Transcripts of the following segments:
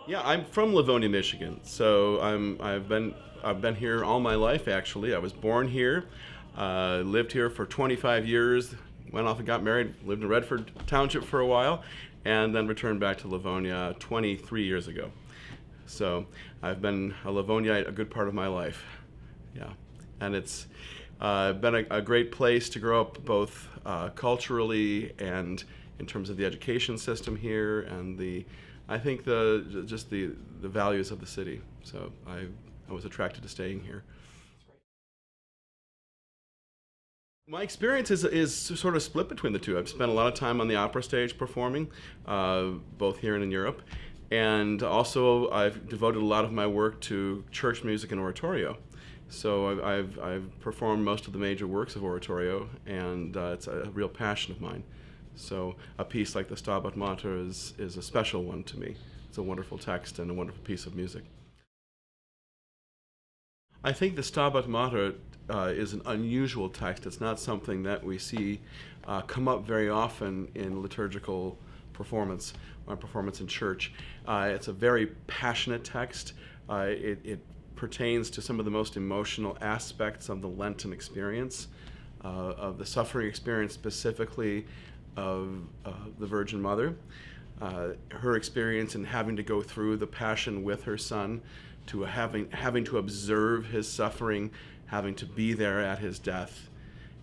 Yeah, I'm from Livonia, Michigan. So I've been here all my life. Actually, I was born here, lived here for 25 years. Went off and got married. Lived in Redford Township for a while, and then returned back to Livonia 23 years ago. So I've been a Livoniite a good part of my life. Yeah, and it's been a great place to grow up, both culturally and in terms of the education system here, and I think the values of the city. So I was attracted to staying here. My experience is sort of split between the two. I've spent a lot of time on the opera stage performing, both here and in Europe, and also I've devoted a lot of my work to church music and oratorio. So I've performed most of the major works of oratorio, and it's a real passion of mine. So a piece like the Stabat Mater is a special one to me. It's a wonderful text and a wonderful piece of music. I think the Stabat Mater is an unusual text. It's not something that we see come up very often in liturgical performance or performance in church. It's a very passionate text. It pertains to some of the most emotional aspects of the Lenten experience, of the suffering experience specifically of the Virgin Mother, her experience in having to go through the passion with her son, to having to observe his suffering, having to be there at his death,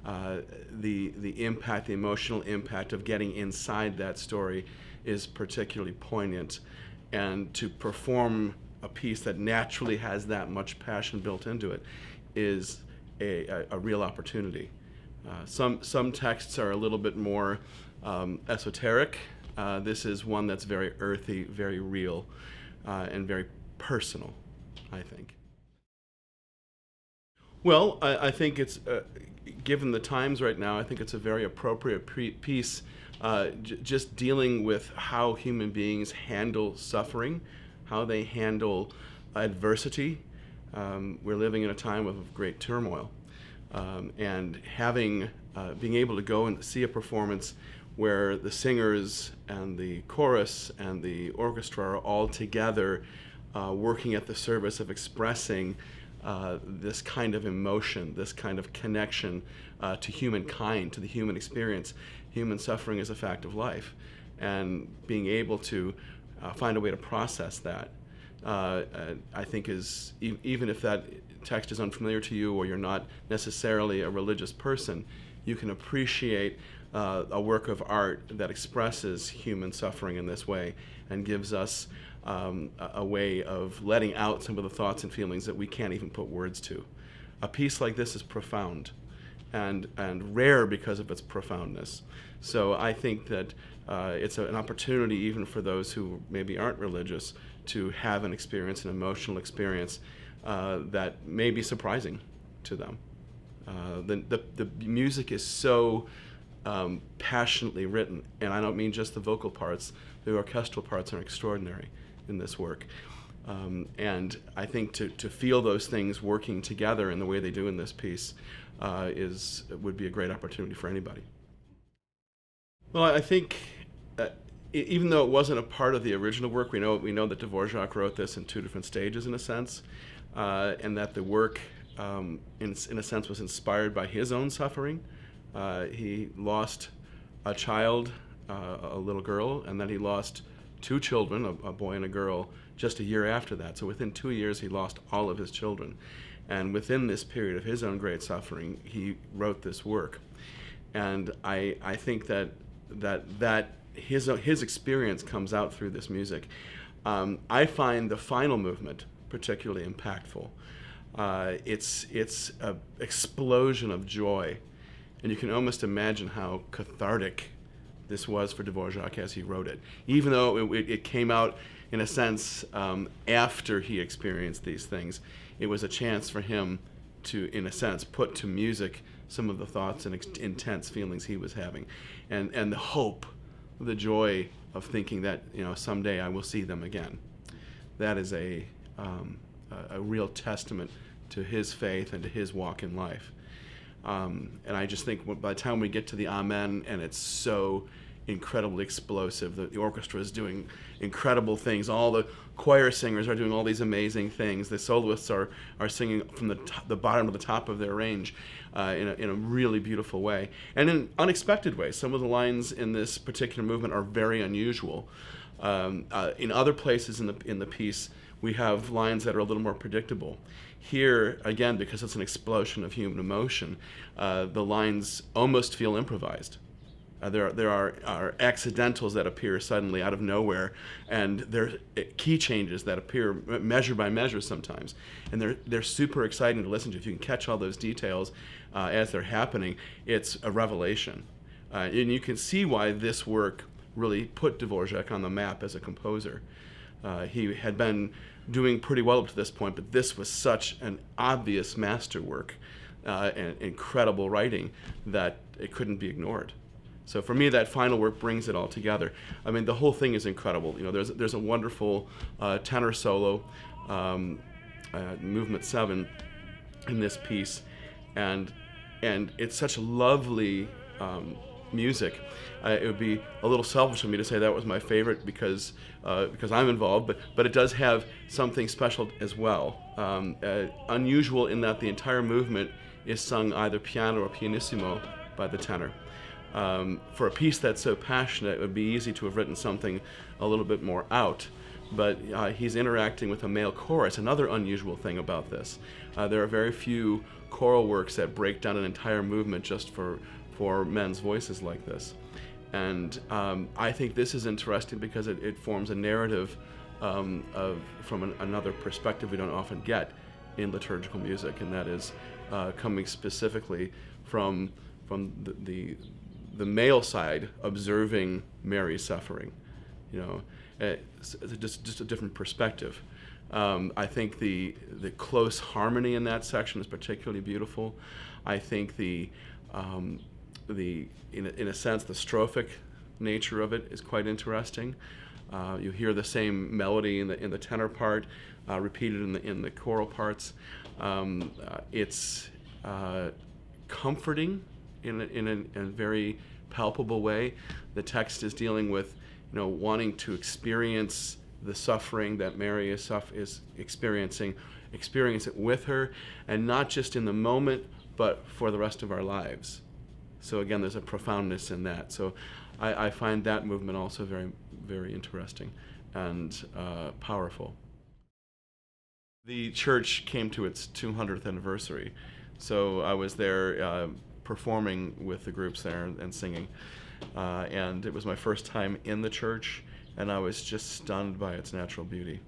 the impact, the emotional impact of getting inside that story is particularly poignant, and to perform a piece that naturally has that much passion built into it is a real opportunity. Some texts are a little bit more esoteric. This is one that's very earthy, very real, and very personal, I think. Well, I think it's, given the times right now, I think it's a very appropriate piece, just dealing with how human beings handle suffering, how they handle adversity. We're living in a time of great turmoil, and being able to go and see a performance where the singers and the chorus and the orchestra are all together, working at the service of expressing this kind of emotion, this kind of connection to humankind, to the human experience. Human suffering is a fact of life, and being able to find a way to process that, I think is, even if that text is unfamiliar to you or you're not necessarily a religious person, you can appreciate a work of art that expresses human suffering in this way and gives us a way of letting out some of the thoughts and feelings that we can't even put words to. A piece like this is profound and rare because of its profoundness. So I think that it's an opportunity even for those who maybe aren't religious to have an experience, an emotional experience that may be surprising to them. The music is so passionately written, and I don't mean just the vocal parts. The orchestral parts are extraordinary in this work. And I think to feel those things working together in the way they do in this piece would be a great opportunity for anybody. Well, I think even though it wasn't a part of the original work, we know that Dvorak wrote this in two different stages in a sense, and that the work in a sense was inspired by his own suffering. He lost a child, a little girl, and then he lost two children, a boy and a girl, just a year after that. So within 2 years, he lost all of his children. And within this period of his own great suffering, he wrote this work. And I think that his experience comes out through this music. I find the final movement particularly impactful. It's an explosion of joy, and you can almost imagine how cathartic this was for Dvorak as he wrote it, even though it came out in a sense after he experienced these things. It was a chance for him to, in a sense, put to music some of the thoughts and intense feelings he was having, and the hope, the joy of thinking that someday I will see them again. That is a real testament to his faith and to his walk in life. And I just think by the time we get to the Amen, and it's so incredibly explosive. The orchestra is doing incredible things. All the choir singers are doing all these amazing things. The soloists are singing from the bottom to the top of their range in a really beautiful way, and in unexpected ways. Some of the lines in this particular movement are very unusual. In other places in the piece, we have lines that are a little more predictable. Here, again, because it's an explosion of human emotion, the lines almost feel improvised. There are accidentals that appear suddenly out of nowhere, and there are key changes that appear measure by measure sometimes, and they're super exciting to listen to. If you can catch all those details as they're happening, it's a revelation, and you can see why this work really put Dvorak on the map as a composer. He had been doing pretty well up to this point, but this was such an obvious masterwork and incredible writing that it couldn't be ignored. So for me, that final work brings it all together. I mean, the whole thing is incredible. You know, there's a wonderful tenor solo, movement 7, in this piece, and it's such lovely music. It would be a little selfish of me to say that was my favorite because I'm involved, but it does have something special as well. Unusual in that the entire movement is sung either piano or pianissimo by the tenor. For a piece that's so passionate, it would be easy to have written something a little bit more out, but he's interacting with a male chorus, another unusual thing about this. There are very few choral works that break down an entire movement just for men's voices like this. And I think this is interesting because it forms a narrative from another perspective we don't often get in liturgical music, and that is coming specifically from the male side, observing Mary's suffering. You know, it's just a different perspective. I think the close harmony in that section is particularly beautiful. I think in a sense, the strophic nature of it is quite interesting. You hear the same melody in the tenor part repeated in the choral parts. It's comforting in a very palpable way. The text is dealing with, you know, wanting to experience the suffering that Mary is experiencing, experience it with her, and not just in the moment, but for the rest of our lives. So again, there's a profoundness in that. So I find that movement also very, very interesting and powerful. The church came to its 200th anniversary, so I was there performing with the groups there and singing. And it was my first time in the church, and I was just stunned by its natural beauty.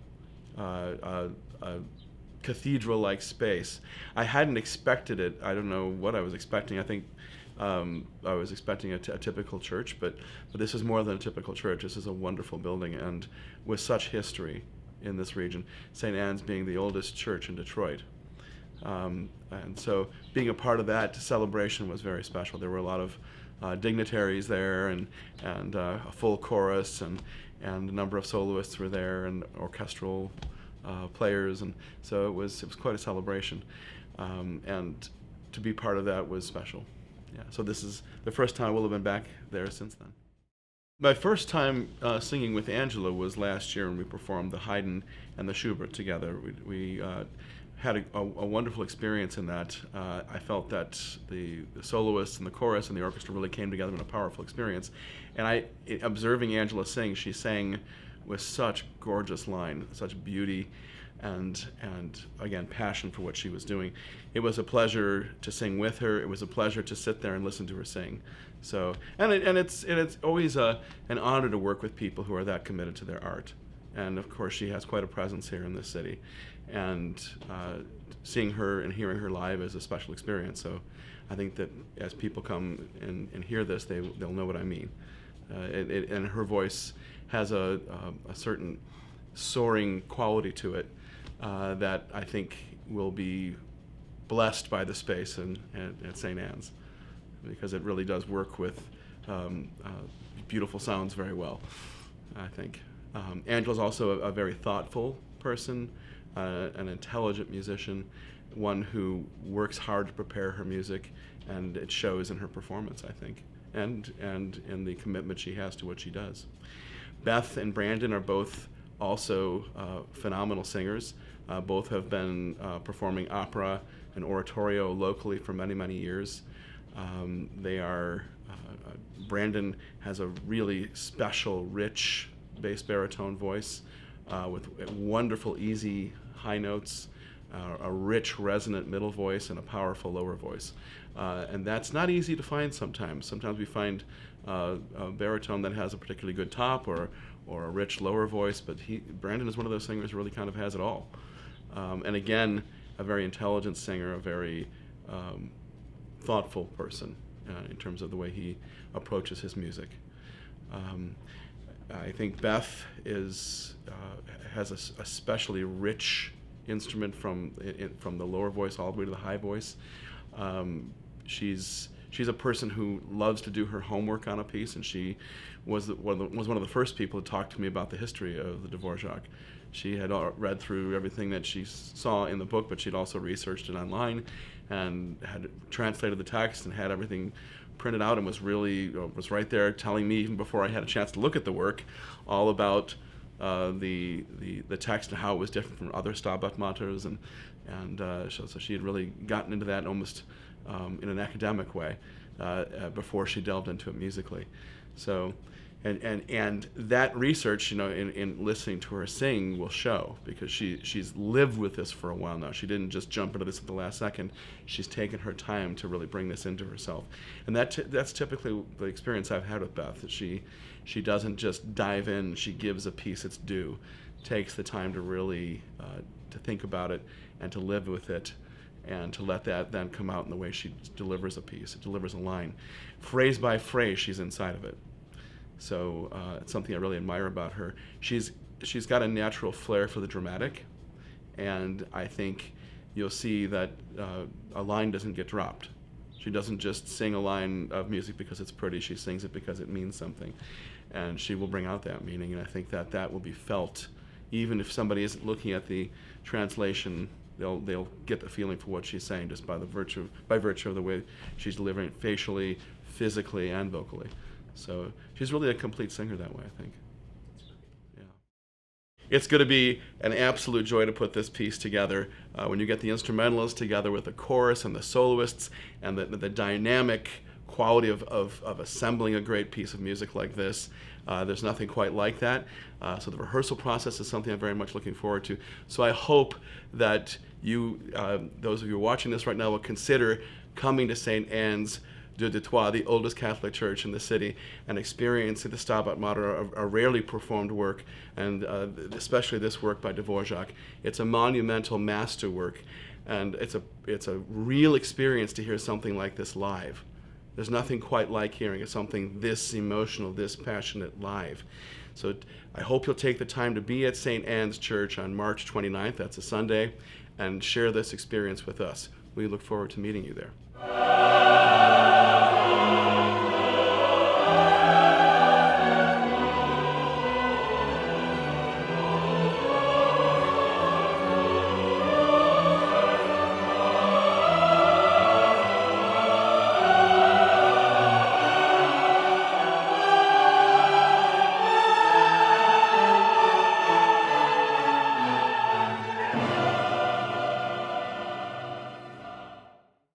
A cathedral-like space. I hadn't expected it. I don't know what I was expecting. I think I was expecting a typical church, but this is more than a typical church. This is a wonderful building, and with such history in this region, St. Anne's being the oldest church in Detroit. And so being a part of that celebration was very special. There were a lot of dignitaries there, and a full chorus, and a number of soloists were there, and orchestral players, and so it was quite a celebration. And to be part of that was special. Yeah, so this is the first time I will have been back there since then. My first time singing with Angela was last year when we performed the Haydn and the Schubert together. We had a wonderful experience in that. I felt that the soloists and the chorus and the orchestra really came together in a powerful experience. And observing Angela sing, she sang with such gorgeous line, such beauty, and again, passion for what she was doing. It was a pleasure to sing with her. It was a pleasure to sit there and listen to her sing. So, and it's always an honor to work with people who are that committed to their art. And of course, she has quite a presence here in this city, and seeing her and hearing her live is a special experience. So, I think that as people come and hear this, they'll know what I mean. And her voice has a certain soaring quality to it that I think will be blessed by the space at St. Anne's, because it really does work with beautiful sounds very well, I think. Angela's also a very thoughtful person, an intelligent musician, one who works hard to prepare her music and it shows in her performance, I think, and in the commitment she has to what she does. Beth and Brandon are both also phenomenal singers. Both have been performing opera and oratorio locally for many, many years. Brandon has a really special, rich bass baritone voice with wonderful, easy high notes, a rich, resonant middle voice, and a powerful lower voice. And that's not easy to find sometimes. Sometimes we find a baritone that has a particularly good top or a rich lower voice, but Brandon is one of those singers who really kind of has it all. And again, a very intelligent singer, a very thoughtful person in terms of the way he approaches his music. I think Beth has a especially rich instrument from the lower voice all the way to the high voice. She's a person who loves to do her homework on a piece, and she was one of the first people to talk to me about the history of the Dvorak. She had read through everything that she saw in the book, but she'd also researched it online and had translated the text and had everything printed out, and was right there telling me, even before I had a chance to look at the work, all about the text and how it was different from other Stabat Maters, and so she had really gotten into that almost in an academic way before she delved into it musically. So, and that research, in listening to her sing, will show, because she's lived with this for a while now. She didn't just jump into this at the last second. She's taken her time to really bring this into herself, and that's typically the experience I've had with Beth. That she doesn't just dive in. She gives a piece its due, takes the time to really to think about it and to live with it, and to let that then come out in the way she delivers a piece. It delivers a line. Phrase by phrase, she's inside of it. So it's something I really admire about her. She's got a natural flair for the dramatic, and I think you'll see that a line doesn't get dropped. She doesn't just sing a line of music because it's pretty. She sings it because it means something, and she will bring out that meaning, and I think that will be felt. Even if somebody isn't looking at the translation, they'll get the feeling for what she's saying just by virtue of the way she's delivering it facially, physically, and vocally. So she's really a complete singer that way, I think. Yeah. It's going to be an absolute joy to put this piece together. When you get the instrumentalists together with the chorus and the soloists, and the dynamic quality of assembling a great piece of music like this, there's nothing quite like that. So the rehearsal process is something I'm very much looking forward to. So I hope that you, those of you watching this right now, will consider coming to St. Anne's de Troyes, the oldest Catholic church in the city, and experiencing the Stabat Mater, a rarely performed work, and especially this work by Dvorak. It's a monumental masterwork, and it's a real experience to hear something like this live. There's nothing quite like hearing something this emotional, this passionate live. So I hope you'll take the time to be at St. Anne's Church on March 29th, that's a Sunday, and share this experience with us. We look forward to meeting you there.